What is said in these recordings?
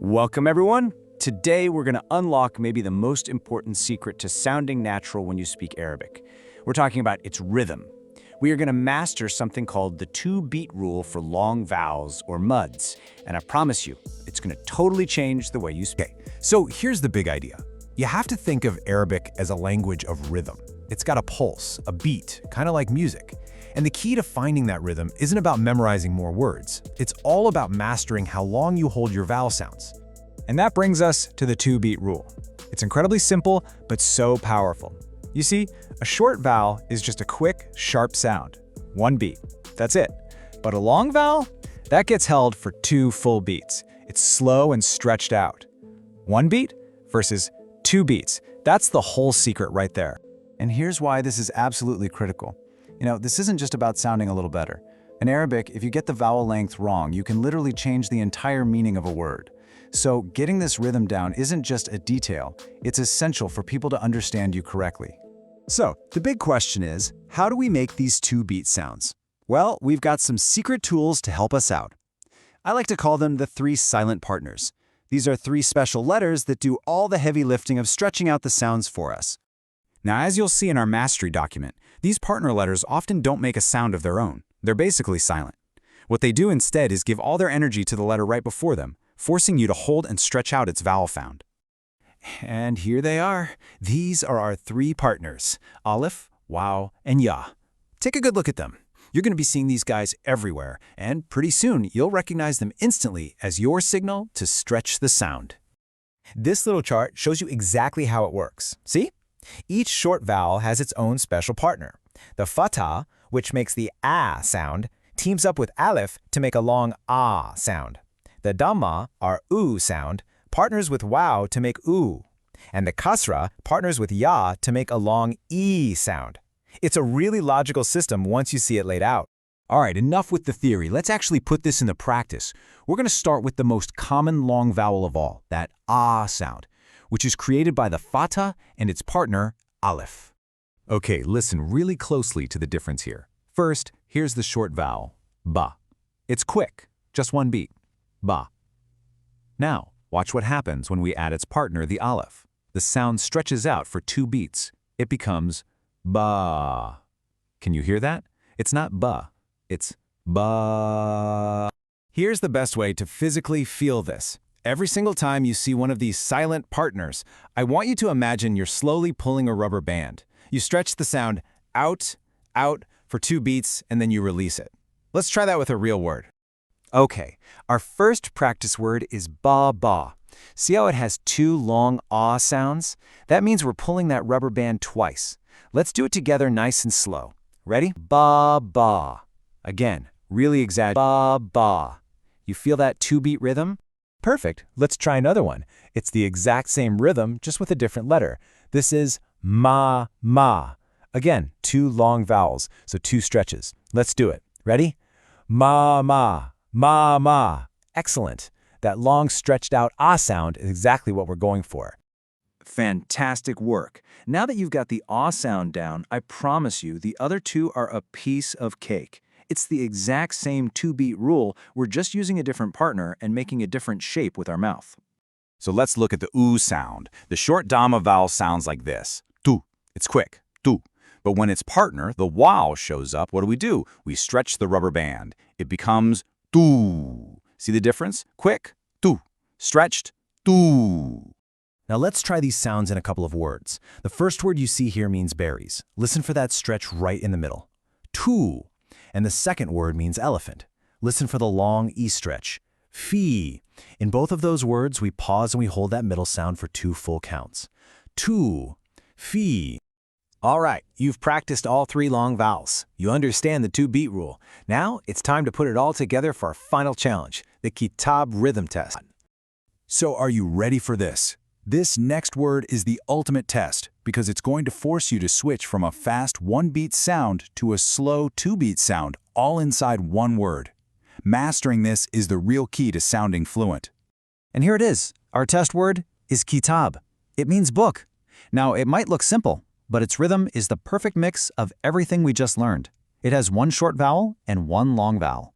Welcome, everyone. Today, we're going to unlock maybe the most important secret to sounding natural when you speak Arabic. We're talking about its rhythm. We are going to master something called the two-beat rule for long vowels, or muds. And I promise you, it's going to totally change the way you speak. Okay, so here's the big idea. You have to think of Arabic as a language of rhythm. It's got a pulse, a beat, kind of like music. And the key to finding that rhythm isn't about memorizing more words. It's all about mastering how long you hold your vowel sounds. And that brings us to the two-beat rule. It's incredibly simple, but so powerful. You see, a short vowel is just a quick, sharp sound. One beat. That's it. But a long vowel? That gets held for two full beats. It's slow and stretched out. One beat versus two beats. That's the whole secret right there. And here's why this is absolutely critical. This isn't just about sounding a little better. In Arabic, if you get the vowel length wrong, you can literally change the entire meaning of a word. So getting this rhythm down isn't just a detail, it's essential for people to understand you correctly. So, the big question is, how do we make these two-beat sounds? Well, we've got some secret tools to help us out. I like to call them the three silent partners. These are three special letters that do all the heavy lifting of stretching out the sounds for us. Now, as you'll see in our mastery document, these partner letters often don't make a sound of their own. They're basically silent. What they do instead is give all their energy to the letter right before them, forcing you to hold and stretch out its vowel sound. And here they are. These are our three partners, Alif, Waw, and Ya. Take a good look at them. You're going to be seeing these guys everywhere, and pretty soon you'll recognize them instantly as your signal to stretch the sound. This little chart shows you exactly how it works. See? Each short vowel has its own special partner. The fatha, which makes the ah sound, teams up with alif to make a long ah sound. The dhamma, our oo sound, partners with waw to make oo. And the kasra partners with ya to make a long e sound. It's a really logical system once you see it laid out. All right, enough with the theory. Let's actually put this into practice. We're going to start with the most common long vowel of all, that ah sound, which is created by the fatha and its partner, alif. Okay, listen really closely to the difference here. First, here's the short vowel, ba. It's quick, just one beat, ba. Now, watch what happens when we add its partner, the alif. The sound stretches out for two beats. It becomes ba. Can you hear that? It's not ba, it's ba. Here's the best way to physically feel this. Every single time you see one of these silent partners, I want you to imagine you're slowly pulling a rubber band. You stretch the sound out, out for two beats, and then you release it. Let's try that with a real word. Okay, our first practice word is Bābā. See how it has two long ah sounds? That means we're pulling that rubber band twice. Let's do it together nice and slow. Ready? Bābā. Again, really exaggerate. Bābā. You feel that two-beat rhythm? Perfect. Let's try another one. It's the exact same rhythm, just with a different letter. This is Māmā. Again, two long vowels, so two stretches. Let's do it. Ready? Māmā, Māmā. Excellent. That long stretched out ah sound is exactly what we're going for. Fantastic work. Now that you've got the ah sound down, I promise you the other two are a piece of cake. It's the exact same two-beat rule, we're just using a different partner and making a different shape with our mouth. So let's look at the oo sound. The short dhamma vowel sounds like this. Tu. It's quick. Tu. But when its partner, the waw, shows up, what do? We stretch the rubber band. It becomes tu. See the difference? Quick. Tu. Stretched. Tu. Now let's try these sounds in a couple of words. The first word you see here means berries. Listen for that stretch right in the middle. Tu. And the second word means elephant. Listen for the long E stretch. Fee. In both of those words, we pause and we hold that middle sound for two full counts. Tu. Fee. All right, you've practiced all three long vowels. You understand the two-beat rule. Now it's time to put it all together for our final challenge, the Kitāb rhythm test. So are you ready for this? This next word is the ultimate test because it's going to force you to switch from a fast one-beat sound to a slow two-beat sound all inside one word. Mastering this is the real key to sounding fluent. And here it is. Our test word is Kitāb. It means book. Now, it might look simple, but its rhythm is the perfect mix of everything we just learned. It has one short vowel and one long vowel.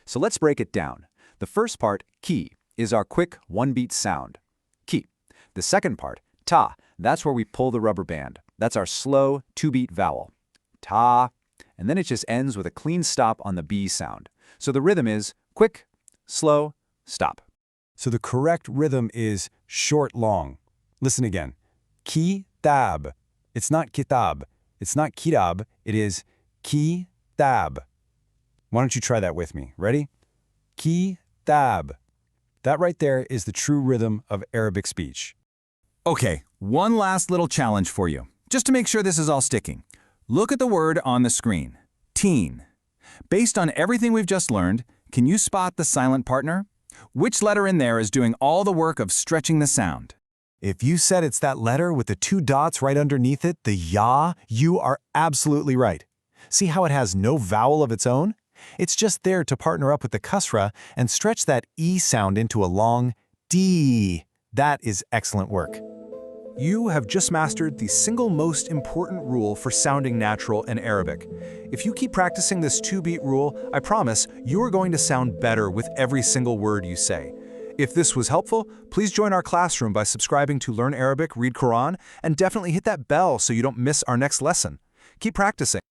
So let's break it down. The first part, ki. is our quick one-beat sound. Ki. The second part, ta, that's where we pull the rubber band. That's our slow two-beat vowel. Ta. And then it just ends with a clean stop on the B sound. So the rhythm is quick, slow, stop. So the correct rhythm is short-long. Listen again. Kitab. It's not Kitab. It's not Kitab. It is Kitab. Why don't you try that with me? Ready? Kitab. That right there is the true rhythm of Arabic speech. Okay, one last little challenge for you, just to make sure this is all sticking. Look at the word on the screen, teen. Based on everything we've just learned, can you spot the silent partner? Which letter in there is doing all the work of stretching the sound? If you said it's that letter with the 2 dots right underneath it, the ya, you are absolutely right. See how it has no vowel of its own? It's just there to partner up with the kasra and stretch that E sound into a long D. That is excellent work. You have just mastered the single most important rule for sounding natural in Arabic. If you keep practicing this 2-beat rule, I promise you are going to sound better with every single word you say. If this was helpful, please join our classroom by subscribing to Learn Arabic, Read Quran, and definitely hit that bell so you don't miss our next lesson. Keep practicing.